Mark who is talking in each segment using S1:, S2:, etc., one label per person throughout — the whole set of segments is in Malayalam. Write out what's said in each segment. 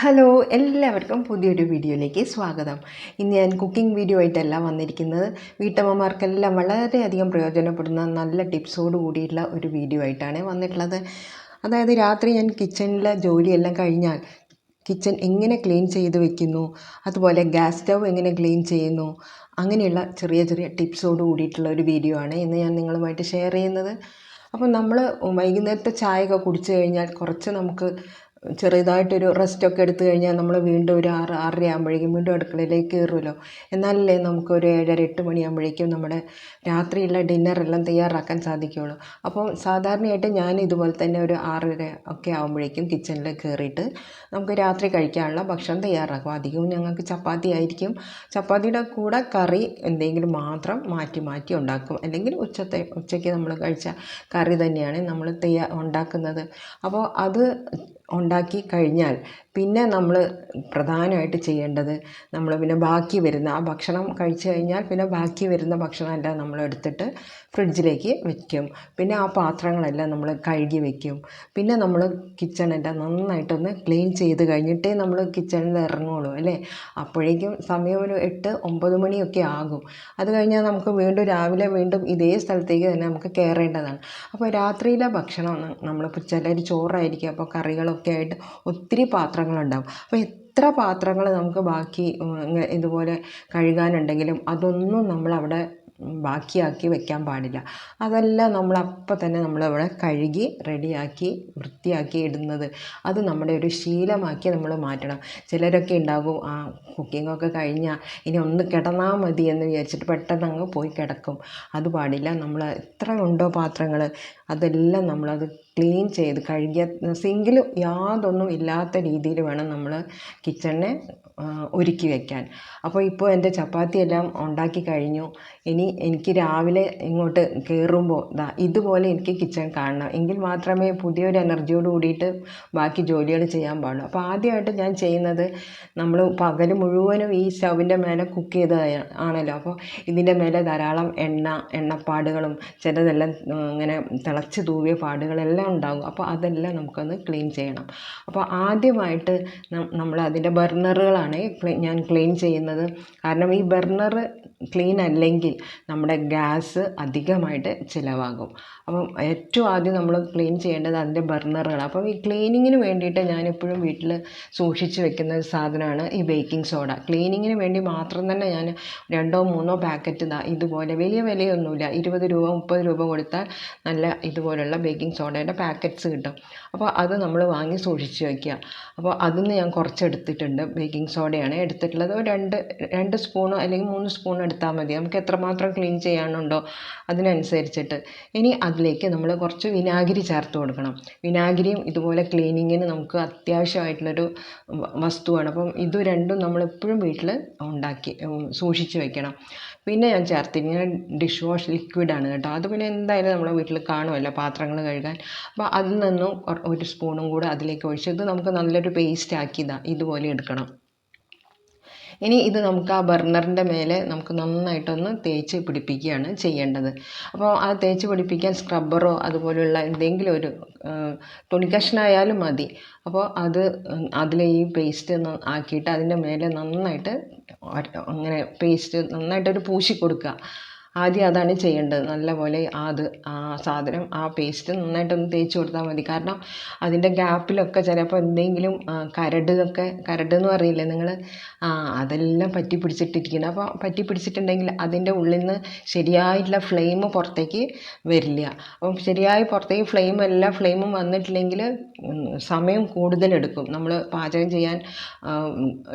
S1: ഹലോ, എല്ലാവർക്കും പുതിയൊരു വീഡിയോയിലേക്ക് സ്വാഗതം. ഇന്ന് ഞാൻ കുക്കിംഗ് വീഡിയോ ആയിട്ടല്ല വന്നിരിക്കുന്നത്. വീട്ടമ്മമാർക്കെല്ലാം വളരെയധികം പ്രയോജനപ്പെടുന്ന നല്ല ടിപ്സോട് കൂടിയിട്ടുള്ള ഒരു വീഡിയോ ആയിട്ടാണ് വന്നിട്ടുള്ളത്. അതായത് രാത്രി ഞാൻ കിച്ചണിലെ ജോലിയെല്ലാം കഴിഞ്ഞാൽ കിച്ചൺ എങ്ങനെ ക്ലീൻ ചെയ്ത് വെക്കുന്നു, അതുപോലെ ഗ്യാസ് സ്റ്റൗ എങ്ങനെ ക്ലീൻ ചെയ്യുന്നു, അങ്ങനെയുള്ള ചെറിയ ചെറിയ ടിപ്സോട് കൂടിയിട്ടുള്ള ഒരു വീഡിയോ ആണ് ഇന്ന് ഞാൻ നിങ്ങളുമായിട്ട് ഷെയർ ചെയ്യുന്നത്. അപ്പോൾ നമ്മൾ വൈകുന്നേരത്തെ ചായയൊക്കെ കുടിച്ചു കഴിഞ്ഞാൽ കുറച്ച് നമുക്ക് ചെറുതായിട്ടൊരു റെസ്റ്റൊക്കെ എടുത്തു കഴിഞ്ഞാൽ നമ്മൾ വീണ്ടും ഒരു 6-6:30 ആകുമ്പോഴേക്കും വീണ്ടും അടുക്കളയിലേക്ക് കയറുമല്ലോ. എന്നാലല്ലേ നമുക്കൊരു 7-8 മണിയാകുമ്പോഴേക്കും നമ്മുടെ രാത്രിയുള്ള ഡിന്നറെല്ലാം തയ്യാറാക്കാൻ സാധിക്കുകയുള്ളൂ. അപ്പോൾ സാധാരണയായിട്ട് ഞാൻ ഇതുപോലെ തന്നെ ഒരു 6:30 ഒക്കെ ആകുമ്പോഴേക്കും കിച്ചണിൽ കയറിയിട്ട് നമുക്ക് രാത്രി കഴിക്കാനുള്ള ഭക്ഷണം തയ്യാറാക്കും. അധികവും ഞങ്ങൾക്ക് ചപ്പാത്തി ആയിരിക്കും. ചപ്പാത്തിയുടെ കൂടെ കറി എന്തെങ്കിലും മാത്രം മാറ്റി മാറ്റി ഉണ്ടാക്കും. അല്ലെങ്കിൽ ഉച്ചയ്ക്ക് നമ്മൾ കഴിച്ച കറി തന്നെയാണ് നമ്മൾ ഉണ്ടാക്കുന്നത്. അപ്പോൾ അത് ഉണ്ടാക്കി കഴിഞ്ഞാൽ പിന്നെ നമ്മൾ പ്രധാനമായിട്ട് ചെയ്യേണ്ടത് നമ്മൾ പിന്നെ ബാക്കി വരുന്ന ആ ഭക്ഷണം കഴിച്ചു കഴിഞ്ഞാൽ പിന്നെ ബാക്കി വരുന്ന ഭക്ഷണമെല്ലാം നമ്മൾ എടുത്തിട്ട് ഫ്രിഡ്ജിലേക്ക് വെക്കും. പിന്നെ ആ പാത്രങ്ങളെല്ലാം നമ്മൾ കഴുകി വെക്കും. പിന്നെ നമ്മൾ കിച്ചണെല്ലാം നന്നായിട്ടൊന്ന് ക്ലീൻ ചെയ്ത് കഴിഞ്ഞിട്ടേ നമ്മൾ കിച്ചണിൽ ഇറങ്ങുള്ളൂ അല്ലേ. അപ്പോഴേക്കും സമയം ഒരു 8-9 മണിയൊക്കെ ആകും. അത് കഴിഞ്ഞാൽ നമുക്ക് വീണ്ടും രാവിലെ വീണ്ടും ഇതേ സ്ഥലത്തേക്ക് തന്നെ നമുക്ക് കയറേണ്ടതാണ്. അപ്പോൾ രാത്രിയിലെ ഭക്ഷണം നമ്മളിപ്പോൾ ചിലർ ചോറായിരിക്കും, അപ്പോൾ കറികളൊക്കെ ആയിട്ട് ഒത്തിരി പാത്രങ്ങളുണ്ടാകും. അപ്പോൾ എത്ര പാത്രങ്ങൾ നമുക്ക് ബാക്കി ഇതുപോലെ കഴുകാനുണ്ടെങ്കിലും അതൊന്നും നമ്മളവിടെ ബാക്കിയാക്കി വെക്കാൻ പാടില്ല. അതെല്ലാം നമ്മളപ്പം തന്നെ നമ്മളവിടെ കഴുകി റെഡിയാക്കി വൃത്തിയാക്കി ഇടുന്നത് അത് നമ്മുടെ ഒരു ശീലമാക്കി നമ്മൾ മാറ്റണം. ചിലരൊക്കെ ഉണ്ടാകും കുക്കിങ്ങൊക്കെ കഴിഞ്ഞാൽ ഇനി ഒന്ന് കിടന്നാൽ മതി എന്ന് വിചാരിച്ചിട്ട് പെട്ടെന്ന് അങ്ങ് പോയി കിടക്കും. അത് പാടില്ല. നമ്മൾ എത്ര ഉണ്ടോ പാത്രങ്ങൾ അതെല്ലാം നമ്മളത് ക്ലീൻ ചെയ്ത് കഴുകിയ സിങ്കിൽ യാതൊന്നും ഇല്ലാത്ത രീതിയിൽ വേണം നമ്മൾ കിച്ചണിനെ ഒരുക്കി വയ്ക്കാൻ. അപ്പോൾ ഇപ്പോൾ എൻ്റെ ചപ്പാത്തിയെല്ലാം ഉണ്ടാക്കി കഴിഞ്ഞു. ഇനി എനിക്ക് രാവിലെ ഇങ്ങോട്ട് കയറുമ്പോൾ ഇതുപോലെ എനിക്ക് കിച്ചൺ കാണണം. എങ്കിൽ മാത്രമേ പുതിയൊരു എനർജിയോട് കൂടിയിട്ട് ബാക്കി ജോലികൾ ചെയ്യാൻ പാടുള്ളൂ. അപ്പോൾ ആദ്യമായിട്ട് ഞാൻ ചെയ്യുന്നത്, നമ്മൾ പകൽ മുഴുവനും ഈ സ്റ്റൗവിൻ്റെ മേലെ കുക്ക് ചെയ്തത് ആണല്ലോ. അപ്പോൾ ഇതിൻ്റെ മേലെ ധാരാളം എണ്ണപ്പാടുകളും ചിലതെല്ലാം ഇങ്ങനെ തിളച്ച് തൂവിയ പാടുകളെല്ലാം ഉണ്ടാകും. അപ്പോൾ അതെല്ലാം നമുക്കൊന്ന് ക്ലീൻ ചെയ്യണം. അപ്പോൾ ആദ്യമായിട്ട് നമ്മൾ അതിൻ്റെ ബർണറുകളാണ് ഞാൻ ക്ലീൻ ചെയ്യുന്നത്. കാരണം ഈ ബർണർ ക്ലീൻ അല്ലെങ്കിൽ നമ്മുടെ ഗ്യാസ് അധികമായിട്ട് ചിലവാകും. അപ്പം ഏറ്റവും ആദ്യം നമ്മൾ ക്ലീൻ ചെയ്യേണ്ടത് അതിൻ്റെ ബർണറുകളാണ്. അപ്പം ഈ ക്ലീനിങ്ങിന് വേണ്ടിയിട്ട് ഞാനെപ്പോഴും വീട്ടിൽ സൂക്ഷിച്ച് വെക്കുന്ന ഒരു സാധനമാണ് ഈ ബേക്കിംഗ് സോഡ. ക്ലീനിങ്ങിന് വേണ്ടി മാത്രം തന്നെ ഞാൻ 2-3 പാക്കറ്റ് ഇതുപോലെ വലിയ വിലയൊന്നുമില്ല, 20 രൂപ 30 രൂപ കൊടുത്താൽ നല്ല ഇതുപോലുള്ള ബേക്കിംഗ് സോഡയുടെ പാക്കറ്റ്സ് കിട്ടും. അപ്പോൾ അത് നമ്മൾ വാങ്ങി സൂക്ഷിച്ച് വയ്ക്കുക. അപ്പോൾ അതിൽ നിന്ന് ഞാൻ കുറച്ചെടുത്തിട്ടുണ്ട്. ബേക്കിംഗ് സോഡയാണ് എടുത്തിട്ടുള്ളത്. ഒരു 2 സ്പൂണോ അല്ലെങ്കിൽ 3 സ്പൂണോ എടുത്താൽ മതി. നമുക്ക് എത്രമാത്രം ക്ലീൻ ചെയ്യാനുണ്ടോ അതിനനുസരിച്ചിട്ട്. ഇനി അതിലേക്ക് നമ്മൾ കുറച്ച് വിനാഗിരി ചേർത്ത് കൊടുക്കണം. വിനാഗിരിയും ഇതുപോലെ ക്ലീനിങ്ങിന് നമുക്ക് അത്യാവശ്യമായിട്ടുള്ളൊരു വസ്തുവാണ്. അപ്പം ഇത് രണ്ടും നമ്മളെപ്പോഴും വീട്ടിൽ സൂക്ഷിച്ച് വയ്ക്കണം. പിന്നെ ഞാൻ ചേർത്തിരിക്കുന്നത് ഡിഷ് വാഷ് ലിക്വിഡാണ് കേട്ടോ. അത് പിന്നെ എന്തായാലും നമ്മുടെ വീട്ടിൽ കാണുമല്ലോ പാത്രങ്ങൾ കഴുകാൻ. അപ്പോൾ അതിൽ നിന്നും 1 സ്പൂണും കൂടെ അതിലേക്ക് ഒഴിച്ച് ഇത് നമുക്ക് നല്ലൊരു പേസ്റ്റ് ആക്കി ഇതുപോലെ എടുക്കണം. ഇനി ഇത് നമുക്ക് ആ ബർണറിൻ്റെ മേലെ നമുക്ക് നന്നായിട്ടൊന്ന് തേച്ച് പിടിപ്പിക്കുകയാണ് ചെയ്യേണ്ടത്. അപ്പോൾ ആ തേച്ച് പിടിപ്പിക്കാൻ സ്ക്രബ്ബറോ അതുപോലെയുള്ള എന്തെങ്കിലും ഒരു തുണിക്കഷ്ണമായാലും മതി. അപ്പോൾ അതിൽ ഈ പേസ്റ്റ് ആക്കിയിട്ട് അതിൻ്റെ മേലെ നന്നായിട്ട് അങ്ങനെ പേസ്റ്റ് നന്നായിട്ടൊരു പൂശി കൊടുക്കുക. ആദ്യം അതാണ് ചെയ്യേണ്ടത്. നല്ലപോലെ ആ സാധനം ആ പേസ്റ്റ് നന്നായിട്ടൊന്ന് തേച്ച് കൊടുത്താൽ മതി. കാരണം അതിൻ്റെ ഗ്യാപ്പിലൊക്കെ ചിലപ്പോൾ എന്തെങ്കിലും കരടെന്ന് പറയില്ലേ നിങ്ങൾ, അതെല്ലാം പറ്റി പിടിച്ചിട്ടിരിക്കണം. അപ്പോൾ പറ്റി പിടിച്ചിട്ടുണ്ടെങ്കിൽ അതിൻ്റെ ഉള്ളിൽ നിന്ന് ശരിയായിട്ടുള്ള ഫ്ലെയിം പുറത്തേക്ക് വരില്ല. അപ്പം ശരിയായി പുറത്തേക്ക് ഫ്ലെയിമും വന്നിട്ടില്ലെങ്കിൽ സമയം കൂടുതലെടുക്കും. നമ്മൾ പാചകം ചെയ്യാൻ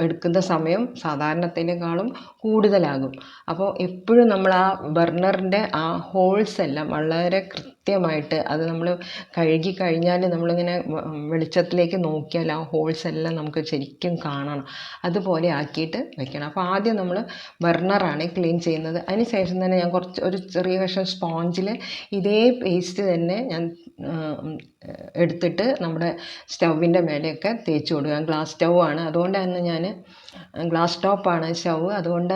S1: എടുക്കുന്ന സമയം സാധാരണത്തിനേക്കാളും കൂടുതലാകും. അപ്പോൾ എപ്പോഴും നമ്മൾ ആ ബർണറിൻ്റെ ആ ഹോൾസ് എല്ലാം വളരെ കൃത്യമായിട്ട് അത് നമ്മൾ കഴുകി കഴിഞ്ഞാൽ നമ്മളിങ്ങനെ വെളിച്ചത്തിലേക്ക് നോക്കിയാൽ ആ ഹോൾസ് എല്ലാം നമുക്ക് ശരിക്കും കാണണം. അതുപോലെ ആക്കിയിട്ട് വെക്കണം. അപ്പോൾ ആദ്യം നമ്മൾ ബർണറാണ് ക്ലീൻ ചെയ്യുന്നത്. അതിന് ശേഷം തന്നെ ഞാൻ ഒരു ചെറിയ കഷ്ണം സ്പോഞ്ചിൽ ഇതേ പേസ്റ്റ് തന്നെ ഞാൻ എടുത്തിട്ട് നമ്മുടെ സ്റ്റൗവിൻ്റെ മേലെയൊക്കെ തേച്ച് കൊടുക്കുക. ഗ്ലാസ് സ്റ്റൗ ആണ്, അതുകൊണ്ട് തന്നെ ഞാൻ ഗ്ലാസ് ടോപ്പാണ് സ്റ്റൗ, അതുകൊണ്ട്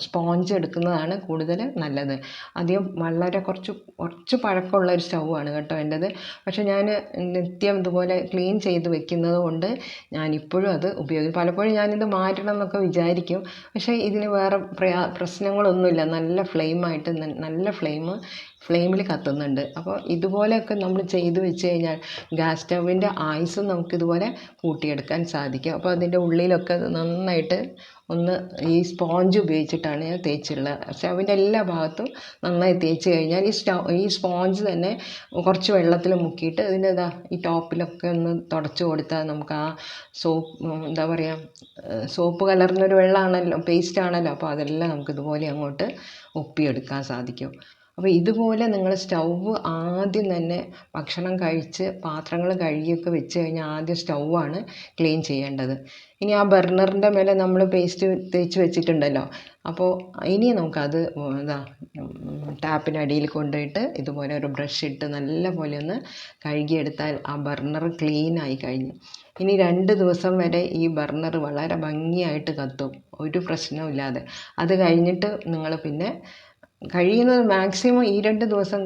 S1: സ്പോഞ്ച് എടുക്കുന്നതാണ് കൂടുതൽ നല്ലത്. ആദ്യം വളരെ കുറച്ച് പഴക്കമുള്ള ഒരു സ്റ്റൗവാണ് കേട്ടോ എൻ്റേത്. പക്ഷേ ഞാൻ നിത്യം ഇതുപോലെ ക്ലീൻ ചെയ്ത് വെക്കുന്നത് കൊണ്ട് ഞാനിപ്പോഴും അത് ഉപയോഗിക്കും. പലപ്പോഴും ഞാനിത് മാറ്റണം എന്നൊക്കെ വിചാരിക്കും, പക്ഷേ ഇതിന് വേറെ പ്രശ്നങ്ങളൊന്നുമില്ല. നല്ല ഫ്ലെയിമായിട്ട് നല്ല ഫ്ലെയിമിൽ കത്തുന്നുണ്ട്. അപ്പോൾ ഇതുപോലെയൊക്കെ നമ്മൾ ചെയ്ത് വെച്ച് കഴിഞ്ഞാൽ ഗ്യാസ് സ്റ്റൗവിൻ്റെ ആയുസ്സും നമുക്കിതുപോലെ കൂട്ടിയെടുക്കാൻ സാധിക്കും. അപ്പോൾ അതിൻ്റെ ഉള്ളിലൊക്കെ നന്നായിട്ട് ഒന്ന് ഈ സ്പോഞ്ച് ഉപയോഗിച്ചിട്ടാണ് ഞാൻ തേച്ചുള്ളത്. സ്റ്റൗവിൻ്റെ എല്ലാ ഭാഗത്തും നന്നായി തേച്ച് കഴിഞ്ഞാൽ ഈ സ്പോഞ്ച് തന്നെ കുറച്ച് വെള്ളത്തിൽ മുക്കിയിട്ട് ഇതിൻ്റെ ഈ ടോപ്പിലൊക്കെ ഒന്ന് തുടച്ച് കൊടുത്താൽ നമുക്ക് ആ എന്താ പറയുക, സോപ്പ് കലർന്നൊരു വെള്ളമാണല്ലോ, പേസ്റ്റ് ആണല്ലോ. അപ്പോൾ അതെല്ലാം നമുക്കിതുപോലെ അങ്ങോട്ട് ഒപ്പിയെടുക്കാൻ സാധിക്കും. അപ്പോൾ ഇതുപോലെ നിങ്ങൾ സ്റ്റൗവ് ആദ്യം തന്നെ ഭക്ഷണം കഴിച്ച് പാത്രങ്ങൾ കഴുകിയൊക്കെ വെച്ച് കഴിഞ്ഞാൽ ആദ്യം സ്റ്റൗവാണ് ക്ലീൻ ചെയ്യേണ്ടത്. ഇനി ആ ബർണറിൻ്റെ മേലെ നമ്മൾ പേസ്റ്റ് തേച്ച് വെച്ചിട്ടുണ്ടല്ലോ, അപ്പോൾ ഇനി നമുക്കത് ടാപ്പിനടിയിൽ കൊണ്ടുപോയിട്ട് ഇതുപോലെ ഒരു ബ്രഷ് ഇട്ട് നല്ല പോലെ ഒന്ന് കഴുകിയെടുത്താൽ ആ ബർണർ ക്ലീനായി കഴിഞ്ഞു. ഇനി 2 ദിവസം വരെ ഈ ബർണർ വളരെ ഭംഗിയായിട്ട് കത്തും, ഒരു പ്രശ്നവുമില്ലാതെ. അത് കഴിഞ്ഞിട്ട് നിങ്ങൾ പിന്നെ കഴിയുന്നത് മാക്സിമം ഈ 2 ദിവസം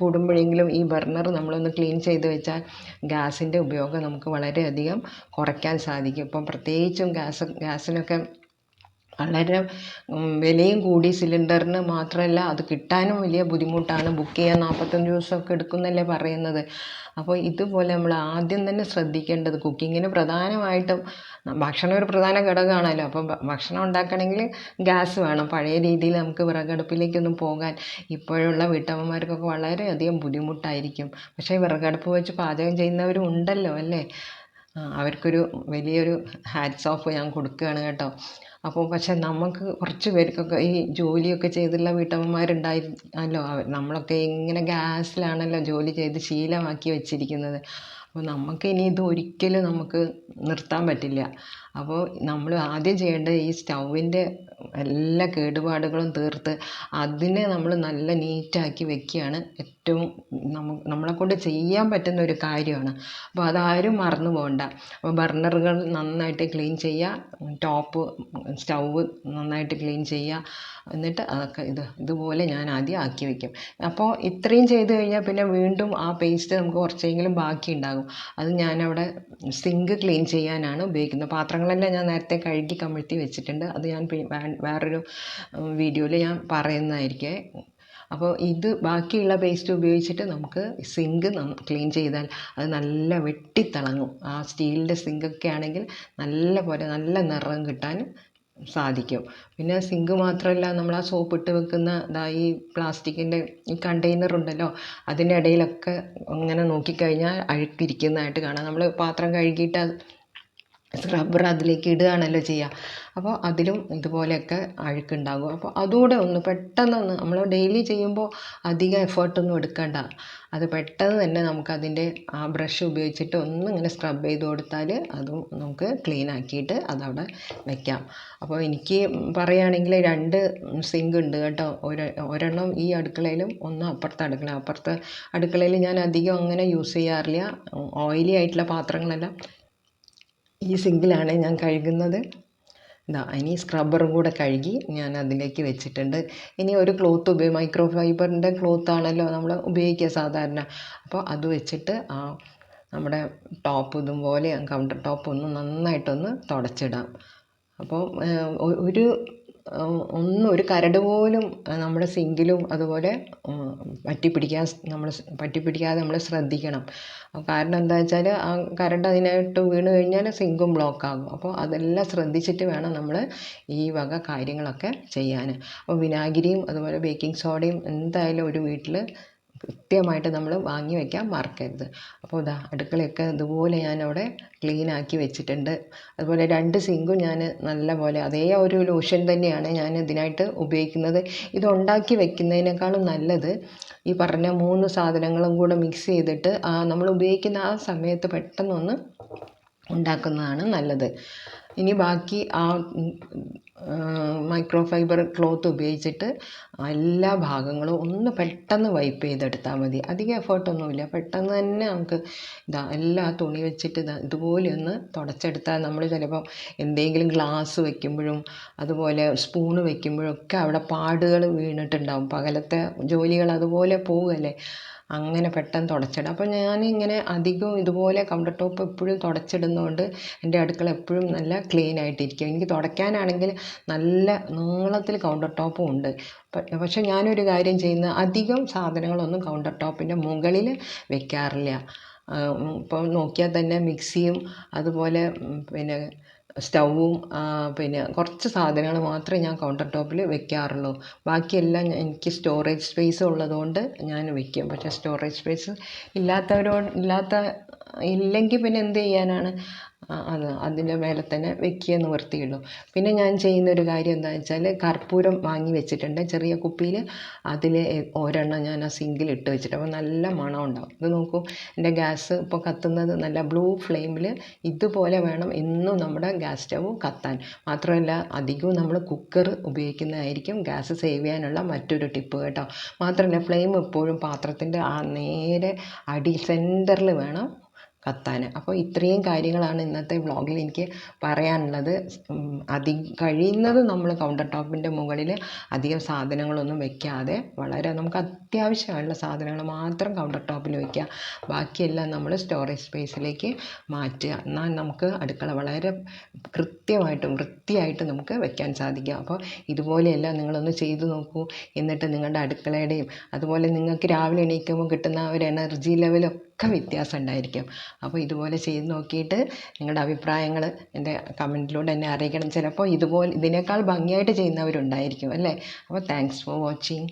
S1: കൂടുമ്പോഴെങ്കിലും ഈ ബർണർ നമ്മളൊന്ന് ക്ലീൻ ചെയ്ത് വെച്ചാൽ ഗ്യാസിൻ്റെ ഉപയോഗം നമുക്ക് വളരെയധികം കുറയ്ക്കാൻ സാധിക്കും. ഇപ്പം പ്രത്യേകിച്ചും ഗ്യാസിനൊക്കെ വളരെ വിലയും കൂടി. സിലിണ്ടറിന് മാത്രമല്ല, അത് കിട്ടാനും വലിയ ബുദ്ധിമുട്ടാണ്. ബുക്ക് ചെയ്യാൻ 45 ദിവസമൊക്കെ എടുക്കുന്നല്ലേ പറയുന്നത്. അപ്പോൾ ഇതുപോലെ നമ്മൾ ആദ്യം തന്നെ ശ്രദ്ധിക്കേണ്ടത്, കുക്കിങ്ങിന് പ്രധാനമായിട്ടും ഭക്ഷണം ഒരു പ്രധാന ഘടകമാണല്ലോ. അപ്പോൾ ഭക്ഷണം ഉണ്ടാക്കണമെങ്കിൽ ഗ്യാസ് വേണം. പഴയ രീതിയിൽ നമുക്ക് വിറകടുപ്പിലേക്കൊന്നും പോകാൻ ഇപ്പോഴുള്ള വീട്ടമ്മമാർക്കൊക്കെ വളരെയധികം ബുദ്ധിമുട്ടായിരിക്കും. പക്ഷേ വിറകടുപ്പ് വെച്ച് പാചകം ചെയ്യുന്നവരും ഉണ്ടല്ലോ അല്ലേ. അവർക്കൊരു വലിയൊരു ഹാറ്റ്സ് ഓഫ് ഞാൻ കൊടുക്കുകയാണ് കേട്ടോ. അപ്പോൾ പക്ഷേ നമുക്ക് കുറച്ച് പേർക്കൊക്കെ ഈ ജോലിയൊക്കെ ചെയ്തുള്ള വീട്ടമ്മമാരുണ്ടായിരുന്നല്ലോ, നമ്മളൊക്കെ ഇങ്ങനെ ഗ്യാസിലാണല്ലോ ജോലി ചെയ്ത് ശീലമാക്കി വെച്ചിരിക്കുന്നത്. അപ്പോൾ നമുക്ക് ഇനി ഇത് ഒരിക്കലും നമുക്ക് നിർത്താൻ പറ്റില്ല. അപ്പോൾ നമ്മൾ ആദ്യം ചെയ്യേണ്ടത് ഈ സ്റ്റൗവിൻ്റെ എല്ലാ കേടുപാടുകളും തീർത്ത് അതിനെ നമ്മൾ നല്ല നീറ്റാക്കി വെക്കുകയാണ് ഏറ്റവും നമ്മളെക്കൊണ്ട് ചെയ്യാൻ പറ്റുന്ന ഒരു കാര്യമാണ്. അപ്പോൾ അതാരും മറന്നു പോകണ്ട. അപ്പോൾ ബർണറുകൾ നന്നായിട്ട് ക്ലീൻ ചെയ്യുക, ടോപ്പ് സ്റ്റൗവ് നന്നായിട്ട് ക്ലീൻ ചെയ്യുക. എന്നിട്ട് അതൊക്കെ ഇതുപോലെ ഞാൻ ആദ്യം ആക്കി വയ്ക്കും. അപ്പോൾ ഇത്രയും ചെയ്ത് കഴിഞ്ഞാൽ പിന്നെ വീണ്ടും ആ പേസ്റ്റ് നമുക്ക് കുറച്ചെങ്കിലും ബാക്കി ഉണ്ടാകും. അത് ഞാനവിടെ സിങ്ക് ക്ലീൻ ചെയ്യാനാണ് ഉപയോഗിക്കുന്നത്. പാത്രങ്ങളെല്ലാം ഞാൻ നേരത്തെ കഴുകി കമിഴ്ത്തി വെച്ചിട്ടുണ്ട്. അത് ഞാൻ വേറൊരു വീഡിയോയിൽ ഞാൻ പറയുന്നതായിരിക്കും. അപ്പോൾ ഇത് ബാക്കിയുള്ള പേസ്റ്റ് ഉപയോഗിച്ചിട്ട് നമുക്ക് സിങ്ക് ക്ലീൻ ചെയ്താൽ അത് നല്ല വെട്ടിത്തിളങ്ങും. ആ സ്റ്റീലിൻ്റെ സിങ്കൊക്കെ ആണെങ്കിൽ നല്ല നിറം കിട്ടാൻ സാധിക്കും. പിന്നെ സിങ്ക് മാത്രമല്ല, നമ്മൾ ആ സോപ്പ് ഇട്ട് വെക്കുന്ന ഈ പ്ലാസ്റ്റിക്കിൻ്റെ ഈ കണ്ടെയ്നർ ഉണ്ടല്ലോ, അതിൻ്റെ ഇടയിലൊക്കെ അങ്ങനെ നോക്കിക്കഴിഞ്ഞാൽ അഴുക്കിരിക്കുന്നതായിട്ട് കാണാം. നമ്മൾ പാത്രം കഴുകിയിട്ട് സ്ക്രബ്ബർ അതിലേക്ക് ഇടുകയാണല്ലോ ചെയ്യുക. അപ്പോൾ അതിലും ഇതുപോലെയൊക്കെ അഴുക്കുണ്ടാകും. അപ്പോൾ അതുകൂടെ ഒന്ന് പെട്ടെന്നൊന്ന് നമ്മൾ ഡെയിലി ചെയ്യുമ്പോൾ അധികം എഫേർട്ടൊന്നും എടുക്കണ്ട. അത് പെട്ടെന്ന് തന്നെ നമുക്കതിൻ്റെ ആ ബ്രഷ് ഉപയോഗിച്ചിട്ട് ഇങ്ങനെ സ്ക്രബ് ചെയ്ത് കൊടുത്താൽ അതും നമുക്ക് ക്ലീൻ ആക്കിയിട്ട് അതവിടെ വയ്ക്കാം. അപ്പോൾ എനിക്ക് പറയുകയാണെങ്കിൽ 2 സിങ്ക് ഉണ്ട് കേട്ടോ. ഒരെണ്ണം ഈ അടുക്കളയിലും ഒന്ന് അപ്പുറത്തെ അടുക്കളയിൽ ഞാൻ അധികം അങ്ങനെ യൂസ് ചെയ്യാറില്ല. ഓയിലി ആയിട്ടുള്ള പാത്രങ്ങളെല്ലാം ഈ സിങ്കിലാണ് ഞാൻ കഴുകുന്നത്. ഇനി സ്ക്രബ്ബറും കൂടെ കഴുകി ഞാൻ അതിലേക്ക് വെച്ചിട്ടുണ്ട്. ഇനി ഒരു ക്ലോത്ത് മൈക്രോ ഫൈബറിൻ്റെ ക്ലോത്താണല്ലോ നമ്മൾ ഉപയോഗിക്കുക സാധാരണ. അപ്പോൾ അത് വെച്ചിട്ട് നമ്മുടെ ടോപ്പ് ഇതുപോലെ കൗണ്ടർ ടോപ്പ് നന്നായിട്ടൊന്ന് തുടച്ചിടാം. അപ്പോൾ ഒരു കരട് പോലും നമ്മുടെ സിങ്കിലും അതുപോലെ പറ്റിപ്പിടിക്കാതെ നമ്മൾ ശ്രദ്ധിക്കണം. കാരണം എന്താ വെച്ചാൽ ആ കരണ്ട് അതിനായിട്ട് വീണ് കഴിഞ്ഞാൽ സിങ്കും ബ്ലോക്കാകും. അപ്പോൾ അതെല്ലാം ശ്രദ്ധിച്ചിട്ട് വേണം നമ്മൾ ഈ വക കാര്യങ്ങളൊക്കെ ചെയ്യാൻ. അപ്പോൾ വിനാഗിരിയും അതുപോലെ ബേക്കിംഗ് സോഡയും എന്തായാലും ഒരു വീട്ടിൽ കൃത്യമായിട്ട് നമ്മൾ വാങ്ങി വയ്ക്കാൻ മറക്കരുത്. അപ്പോൾ അടുക്കളയൊക്കെ ഇതുപോലെ ഞാനവിടെ ക്ലീനാക്കി വെച്ചിട്ടുണ്ട്. അതുപോലെ 2 സിങ്കും ഞാൻ നല്ലപോലെ അതേ ഒരു ലോഷൻ തന്നെയാണ് ഞാൻ ഇതിനായിട്ട് ഉപയോഗിക്കുന്നത്. ഇത് ഉണ്ടാക്കി വെക്കുന്നതിനേക്കാളും നല്ലത് ഈ പറഞ്ഞ 3 സാധനങ്ങളും കൂടെ മിക്സ് ചെയ്തിട്ട് നമ്മൾ ഉപയോഗിക്കുന്ന ആ സമയത്ത് പെട്ടെന്നൊന്ന് ഉണ്ടാക്കുന്നതാണ് നല്ലത്. ഇനി ബാക്കി മൈക്രോ ഫൈബർ ക്ലോത്ത് ഉപയോഗിച്ചിട്ട് എല്ലാ ഭാഗങ്ങളും ഒന്ന് പെട്ടെന്ന് വൈപ്പ് ചെയ്തെടുത്താൽ മതി. അധികം എഫേർട്ടൊന്നുമില്ല. പെട്ടെന്ന് തന്നെ നമുക്ക് എല്ലാ തുണി വെച്ചിട്ട് ഇതുപോലെ ഒന്ന് തുടച്ചെടുത്താൽ നമ്മൾ ചിലപ്പോൾ എന്തെങ്കിലും ഗ്ലാസ് വയ്ക്കുമ്പോഴും അതുപോലെ സ്പൂണ് വയ്ക്കുമ്പോഴൊക്കെ അവിടെ പാടുകൾ വീണിട്ടുണ്ടാവും. പകലത്തെ ജോലികൾ അതുപോലെ പോവുകയല്ലേ. അങ്ങനെ പെട്ടെന്ന് തുടച്ചിടും. അപ്പോൾ ഞാനിങ്ങനെ അധികവും ഇതുപോലെ കൗണ്ടർ ടോപ്പ് എപ്പോഴും തുടച്ചിടുന്നതുകൊണ്ട് എൻ്റെ അടുക്കള എപ്പോഴും നല്ല ക്ലീൻ ആയിട്ടിരിക്കും. എനിക്ക് തുടയ്ക്കാനാണെങ്കിൽ നല്ല നീളത്തിൽ കൗണ്ടർ ടോപ്പും ഉണ്ട്. പക്ഷെ ഞാനൊരു കാര്യം ചെയ്യുന്ന അധികം സാധനങ്ങളൊന്നും കൗണ്ടർ ടോപ്പിൻ്റെ മുകളിൽ വെക്കാറില്ല. ഇപ്പോൾ നോക്കിയാൽ തന്നെ മിക്സിയും അതുപോലെ പിന്നെ സ്റ്റൗവും പിന്നെ കുറച്ച് സാധനങ്ങൾ മാത്രമേ ഞാൻ കൗണ്ടർ ടോപ്പിൽ വെക്കാറുള്ളൂ. ബാക്കിയെല്ലാം എനിക്ക് സ്റ്റോറേജ് സ്പേസ് ഉള്ളതുകൊണ്ട് ഞാൻ വെക്കും. പക്ഷേ സ്റ്റോറേജ് സ്പേസ് ഇല്ലെങ്കിൽ പിന്നെ എന്ത് ചെയ്യാനാണ്, അതിൻ്റെ മേലെ തന്നെ വെക്കുക നിവൃത്തിയുള്ളൂ. പിന്നെ ഞാൻ ചെയ്യുന്നൊരു കാര്യം എന്താണെന്ന് വെച്ചാൽ കർപ്പൂരം വാങ്ങി വെച്ചിട്ടുണ്ട് ചെറിയ കുപ്പിയിൽ. അതിൽ ഒരെണ്ണം ഞാൻ ആ സിങ്കിൽ ഇട്ട് വെച്ചിട്ട്, അപ്പോൾ നല്ല മണം ഉണ്ടാവും. ഇത് നോക്കൂ, എൻ്റെ ഗ്യാസ് ഇപ്പോൾ കത്തുന്നത് നല്ല ബ്ലൂ ഫ്ലെയിമിൽ ഇതുപോലെ വേണം എന്നും നമ്മുടെ ഗ്യാസ് സ്റ്റവ് കത്താൻ. മാത്രമല്ല അധികവും നമ്മൾ കുക്കർ ഉപയോഗിക്കുന്നതായിരിക്കും ഗ്യാസ് സേവ് ചെയ്യാനുള്ള മറ്റൊരു ടിപ്പ് കേട്ടോ. മാത്രമല്ല ഫ്ലെയിം എപ്പോഴും പാത്രത്തിൻ്റെ ആ നേരെ സെൻറ്ററിൽ വേണം കത്താൻ. അപ്പോൾ ഇത്രയും കാര്യങ്ങളാണ് ഇന്നത്തെ വ്ളോഗിൽ എനിക്ക് പറയാനുള്ളത്. കഴിയുന്നത് നമ്മൾ കൗണ്ടർ ടോപ്പിൻ്റെ മുകളിൽ അധികം സാധനങ്ങളൊന്നും വെക്കാതെ വളരെ നമുക്ക് അത്യാവശ്യമുള്ള സാധനങ്ങൾ മാത്രം കൗണ്ടർ ടോപ്പിൽ വയ്ക്കുക. ബാക്കിയെല്ലാം നമ്മൾ സ്റ്റോറേജ് സ്പേസിലേക്ക് മാറ്റുക. എന്നാൽ നമുക്ക് അടുക്കള വളരെ കൃത്യമായിട്ടും വൃത്തിയായിട്ട് നമുക്ക് വെക്കാൻ സാധിക്കും. അപ്പോൾ ഇതുപോലെയെല്ലാം നിങ്ങളൊന്ന് ചെയ്തു നോക്കൂ. എന്നിട്ട് നിങ്ങളുടെ അടുക്കളയുടെയും അതുപോലെ നിങ്ങൾക്ക് രാവിലെ എണീക്കുമ്പോൾ കിട്ടുന്ന ഒരു എനർജി ലെവലൊക്കെ വ്യത്യാസം ഉണ്ടായിരിക്കും. അപ്പോൾ ഇതുപോലെ ചെയ്ത് നോക്കിയിട്ട് നിങ്ങളുടെ അഭിപ്രായങ്ങൾ എൻ്റെ കമൻറ്റിലൂടെ എന്നെ അറിയിക്കണം. ചിലപ്പോൾ ഇതിനേക്കാൾ ഭംഗിയായിട്ട് ചെയ്യുന്നവരുണ്ടായിരിക്കും അല്ലേ. അപ്പോൾ താങ്ക്സ് ഫോർ വാച്ചിങ്.